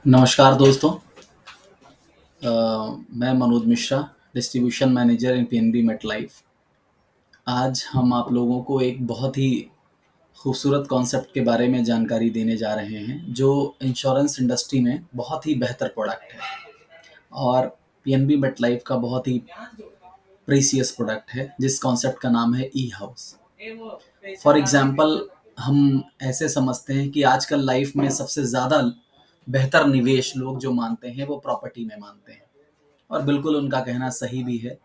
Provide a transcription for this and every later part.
नमस्कार दोस्तों। मैं मनोज मिश्रा, डिस्ट्रीब्यूशन मैनेजर इन पीएनबी मेटलाइफ। आज हम आप लोगों को एक बहुत ही खूबसूरत कॉन्सेप्ट के बारे में जानकारी देने जा रहे हैं, जो इंश्योरेंस इंडस्ट्री में बहुत ही बेहतर प्रोडक्ट है और पीएनबी मेटलाइफ का बहुत ही प्रीसियस प्रोडक्ट है, जिस कॉन्सेप्ट का नाम है ई हाउस। फॉर एग्जाम्पल, हम ऐसे समझते हैं कि आजकल लाइफ में सबसे ज़्यादा बेहतर निवेश लोग जो मानते हैं वो प्रॉपर्टी में मानते हैं। और बिल्कुल उनका कहना सही भी है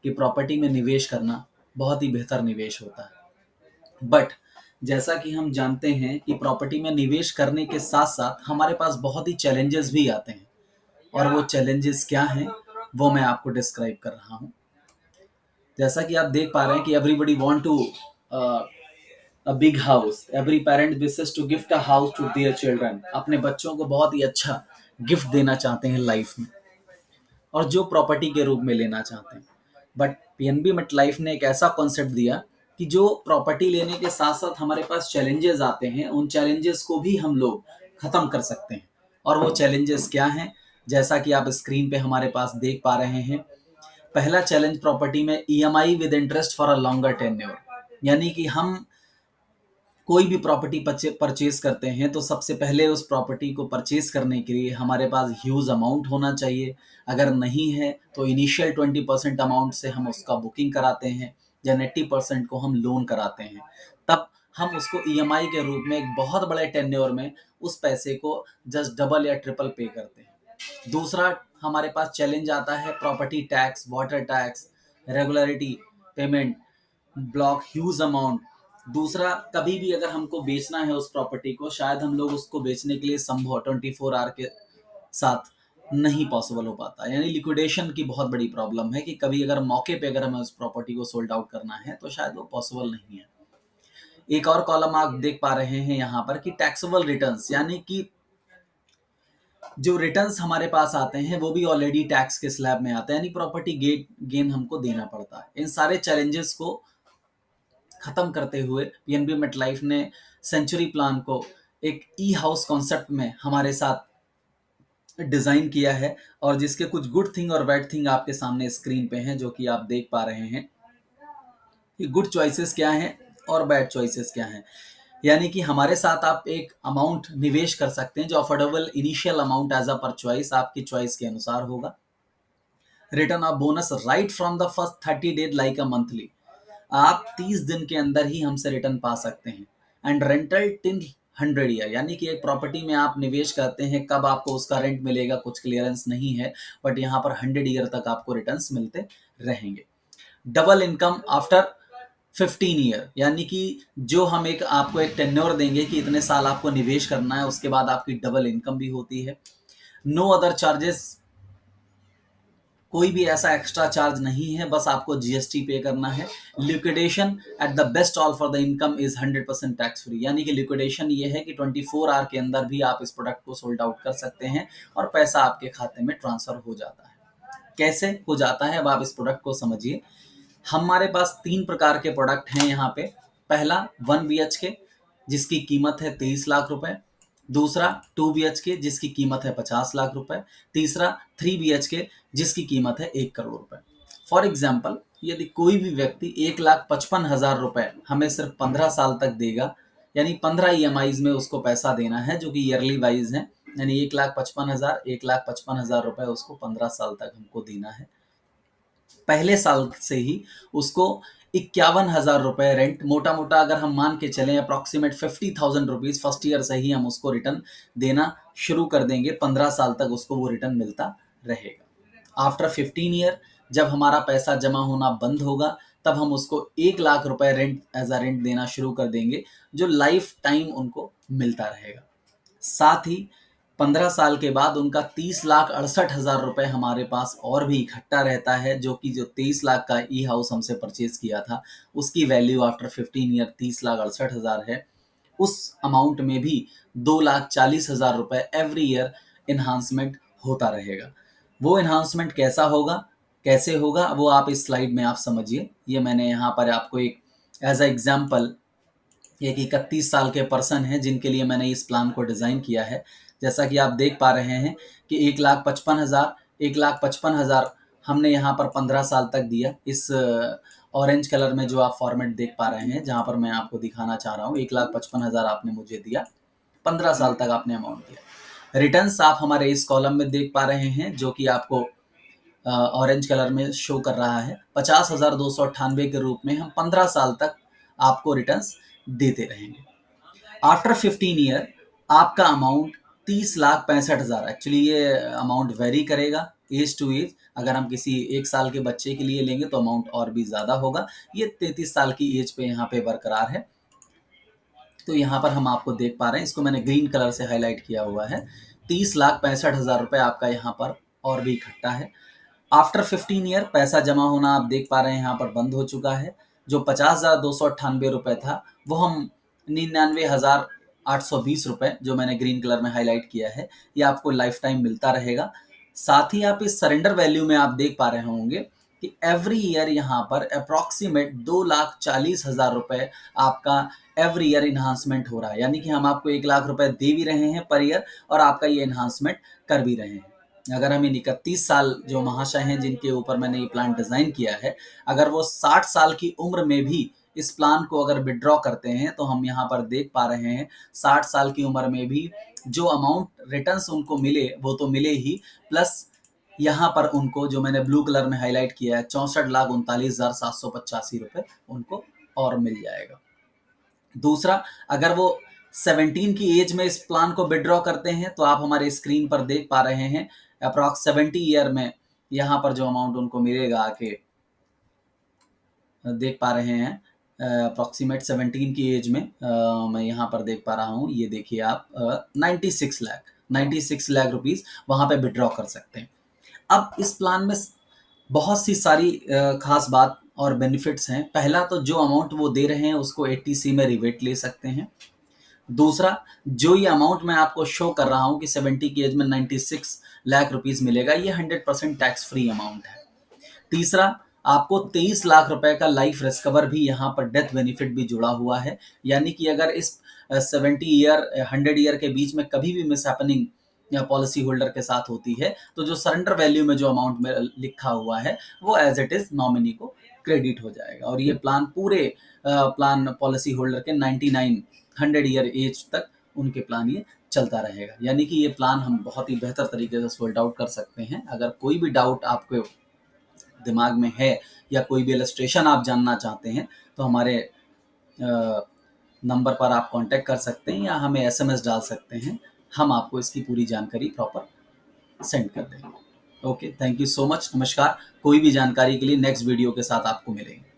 कि प्रॉपर्टी में निवेश करना बहुत ही बेहतर निवेश होता है। बट जैसा कि हम जानते हैं कि प्रॉपर्टी में निवेश करने के साथ साथ हमारे पास बहुत ही चैलेंजेस भी आते हैं, और वो चैलेंजेस क्या हैं वो मैं आपको डिस्क्राइब कर रहा हूँ। जैसा कि आप देख पा रहे हैं कि everybody want to a big house, every parent wishes to gift a house to their children. अपने बच्चों को बहुत ही अच्छा गिफ्ट देना चाहते हैं लाइफ में, और जो प्रॉपर्टी के रूप में लेना चाहते हैं। बट पीएनबी मेट लाइफ ने एक ऐसा कॉन्सेप्ट दिया कि जो प्रॉपर्टी लेने के साथ साथ हमारे पास चैलेंजेस आते हैं, उन चैलेंजेस को भी हम लोग खत्म कर सकते हैं। और वो चैलेंजेस क्या हैं, जैसा कि आप स्क्रीन पे हमारे पास देख पा रहे हैं। पहला चैलेंज प्रॉपर्टी में EMI with interest for a longer tenure. यानी कि हम कोई भी प्रॉपर्टी परचेज करते हैं तो सबसे पहले उस प्रॉपर्टी को परचेज करने के लिए हमारे पास ह्यूज अमाउंट होना चाहिए। अगर नहीं है तो इनिशियल 20% अमाउंट से हम उसका बुकिंग कराते हैं, या 80% को हम लोन कराते हैं। तब हम उसको ईएमआई के रूप में एक बहुत बड़े टेन्योर में उस पैसे को जस्ट डबल या ट्रिपल पे करते हैं। दूसरा हमारे पास चैलेंज आता है property tax, water tax, regularity payment, block huge amount. दूसरा, कभी भी अगर हमको बेचना है उस प्रॉपर्टी को, शायद हम लोग उसको बेचने के लिए संभव 24 आवर के साथ नहीं पॉसिबल हो पाता। यानी लिक्विडेशन की बहुत बड़ी प्रॉब्लम है कि कभी अगर मौके पे अगर हमें उस प्रॉपर्टी को सोल्ड आउट करना है तो शायद वो पॉसिबल नहीं है। एक और कॉलम आप देख पा रहे हैं यहाँ पर कि टैक्सेबल रिटर्न्स, यानी कि जो रिटर्न्स हमारे पास आते हैं वो भी ऑलरेडी टैक्स के स्लैब में आते हैं, यानी प्रॉपर्टी गेन हमको देना पड़ता है। इन सारे चैलेंजेस को खत्म करते हुए पीएनबी मेट लाइफ ने सेंचुरी प्लान को एक ई हाउस कॉन्सेप्ट में हमारे साथ डिजाइन किया है, और जिसके कुछ गुड थिंग और बैड थिंग आपके सामने स्क्रीन पे हैं, जो कि आप देख पा रहे हैं कि गुड चॉइसेस क्या हैं और बैड चॉइसेस क्या हैं। यानी कि हमारे साथ आप एक अमाउंट निवेश कर सकते हैं जो affordable initial amount as a per choice आपकी चॉइस के अनुसार होगा। Return of bonus right from the first 30 days like a monthly. आप 30 दिन के अंदर ही हमसे रिटर्न पा सकते हैं। एंड रेंटल टिल 100 ईयर, यानी कि एक प्रॉपर्टी में आप निवेश करते हैं, कब आपको उसका रेंट मिलेगा कुछ क्लियरेंस नहीं है, बट यहाँ पर 100 ईयर तक आपको रिटर्न्स मिलते रहेंगे। डबल इनकम आफ्टर 15 ईयर, यानी कि जो हम एक आपको एक टेन्योर देंगे कि इतने साल आपको निवेश करना है, उसके बाद आपकी डबल इनकम भी होती है। नो अदर चार्जेस, कोई भी ऐसा एक्स्ट्रा चार्ज नहीं है, बस आपको जीएसटी पे करना है। Liquidation at the best all for the income is 100% tax free, यानी कि लिक्विडेशन ये है कि 24 आवर के अंदर भी आप इस प्रोडक्ट को सोल्ड आउट कर सकते हैं और पैसा आपके खाते में ट्रांसफर हो जाता है। कैसे हो जाता है अब आप इस प्रोडक्ट को समझिए। हमारे पास 3 प्रकार के प्रोडक्ट हैं यहाँ पे। पहला 1 BHK, जिसकी कीमत है 23 लाख रुपए। दूसरा 2 BHK, जिसकी कीमत है 50 लाख रुपए। तीसरा 3 BHK, जिसकी कीमत है 1 करोड़ रुपए। फॉर एग्जाम्पल, यदि कोई भी व्यक्ति 1,55,000 रुपए हमें सिर्फ 15 साल तक देगा, यानी 15 EMIs में उसको पैसा देना है जो कि ईयरली वाइज है, यानी 1,55,000 रुपए उसको 15 साल तक हमको देना है। पहले साल से ही उसको 51,000 रुपए रेंट, मोटा मोटा अगर हम मान के चलें अप्रॉक्सीमेट 50,000 रुपीज फर्स्ट ईयर से ही हम उसको रिटर्न देना शुरू कर देंगे। 15 साल तक उसको वो रिटर्न मिलता रहेगा। आफ्टर 15 ईयर, जब हमारा पैसा जमा होना बंद होगा, तब हम उसको 1 लाख रुपए रेंट एज अ रेंट देना शुरू कर देंगे, जो लाइफ टाइम उनको मिलता रहेगा। साथ ही 15 साल के बाद उनका 30,68,000 रुपए हमारे पास और भी इकट्ठा रहता है, जो कि जो 23 लाख का ई हाउस हमसे परचेज किया था उसकी वैल्यू आफ्टर 15 ईयर 30,68,000 है। उस अमाउंट में भी 2,40,000 रुपए एवरी ईयर इन्हांसमेंट होता रहेगा। वो इन्हांसमेंट कैसा होगा, कैसे होगा, वो आप इस स्लाइड में आप समझिए। ये मैंने यहाँ पर आपको एक एज अ एग्जाम्पल एक 31 साल के पर्सन हैं जिनके लिए मैंने इस प्लान को डिज़ाइन किया है। जैसा कि आप देख पा रहे हैं कि 1,55,000 हमने यहाँ पर 15 साल तक दिया। इस ऑरेंज कलर में जो आप फॉर्मेट देख पा रहे हैं, जहाँ पर मैं आपको दिखाना चाह रहा हूँ, 1,55,000 आपने मुझे दिया, 15 साल तक आपने अमाउंट दिया। रिटर्न्स आप हमारे इस कॉलम में देख पा रहे हैं, जो कि आपको ऑरेंज कलर में शो कर रहा है। 50,298 के रूप में हम 15 साल तक आपको रिटर्न्स देते रहेंगे। आफ्टर 15 ईयर आपका अमाउंट 30,65,000, एक्चुअली ये अमाउंट वेरी करेगा एज टू एज। अगर हम किसी 1 साल के बच्चे के लिए लेंगे तो अमाउंट और भी ज़्यादा होगा। ये 33 साल की एज पे यहाँ पे बरकरार है। तो यहाँ पर हम आपको देख पा रहे हैं, इसको मैंने ग्रीन कलर से हाईलाइट किया हुआ है। 30,65,000 रुपये आपका यहाँ पर और भी इकट्ठा है। आफ्टर 15 ईयर पैसा जमा होना आप देख पा रहे हैं यहाँ पर बंद हो चुका है। जो 50,298 रुपये था, वो हम 99,820 रुपये, जो मैंने ग्रीन कलर में हाईलाइट किया है, ये आपको लाइफ टाइम मिलता रहेगा। साथ ही आप इस सरेंडर वैल्यू में आप देख पा रहे होंगे कि एवरी ईयर यहाँ पर अप्रॉक्सीमेट 2,40,000 रुपये आपका एवरी ईयर इन्हांसमेंट हो रहा है। यानी कि हम आपको 1,00,000 रुपये दे भी रहे हैं पर ईयर, और आपका ये इन्हांसमेंट कर भी रहे हैं। अगर हम इन 31 साल जो महाशय हैं जिनके ऊपर मैंने ये प्लान डिज़ाइन किया है, अगर वो 60 साल की उम्र में भी इस प्लान को अगर विड्रॉ करते हैं, तो हम यहाँ पर देख पा रहे हैं 60 साल की उम्र में भी जो अमाउंट रिटर्न्स उनको मिले वो तो मिले ही, प्लस यहाँ पर उनको जो मैंने ब्लू कलर में हाईलाइट किया है 64,39,785 रुपये उनको और मिल जाएगा। दूसरा, अगर वो 17 की एज में इस प्लान को विड्रॉ करते हैं, तो आप हमारे स्क्रीन पर देख पा रहे हैं अप्रॉक्स 70 ईयर में यहाँ पर जो अमाउंट उनको मिलेगा आके देख पा रहे हैं। अप्रॉक्सीमेट 17 की एज में मैं यहाँ पर देख पा रहा हूँ, ये देखिए आप 96 लाख रुपीज़ वहाँ पे विड्रॉ कर सकते हैं। अब इस प्लान में बहुत सी सारी खास बात और बेनिफिट्स हैं। पहला तो जो अमाउंट वो दे रहे हैं उसको 80C में रिबेट ले सकते हैं। दूसरा, जो ये अमाउंट मैं आपको शो कर रहा हूँ कि 70 की एज में 96 लाख रुपीज़ मिलेगा, ये 100% टैक्स फ्री अमाउंट है। तीसरा, आपको 23 लाख रुपए का लाइफ रिस्क कवर भी यहाँ पर डेथ बेनिफिट भी जुड़ा हुआ है। यानी कि अगर इस 70 ईयर 100 ईयर के बीच में कभी भी मिस हैपनिंग या पॉलिसी होल्डर के साथ होती है, तो जो सरेंडर वैल्यू में जो अमाउंट में लिखा हुआ है वो एज इट इज नॉमिनी को क्रेडिट हो जाएगा। और ये प्लान पूरे प्लान पॉलिसी होल्डर के 99 100 ईयर एज तक उनके प्लान ये चलता रहेगा। यानी कि ये प्लान हम बहुत ही बेहतर तरीके से सोल्ड आउट कर सकते हैं। अगर कोई भी डाउट आपको दिमाग में है या कोई भी इलस्ट्रेशन आप जानना चाहते हैं, तो हमारे नंबर पर आप कांटेक्ट कर सकते हैं या हमें एसएमएस डाल सकते हैं। हम आपको इसकी पूरी जानकारी प्रॉपर सेंड कर देंगे। Okay, thank you so much. नमस्कार। कोई भी जानकारी के लिए नेक्स्ट वीडियो के साथ आपको मिलेंगे।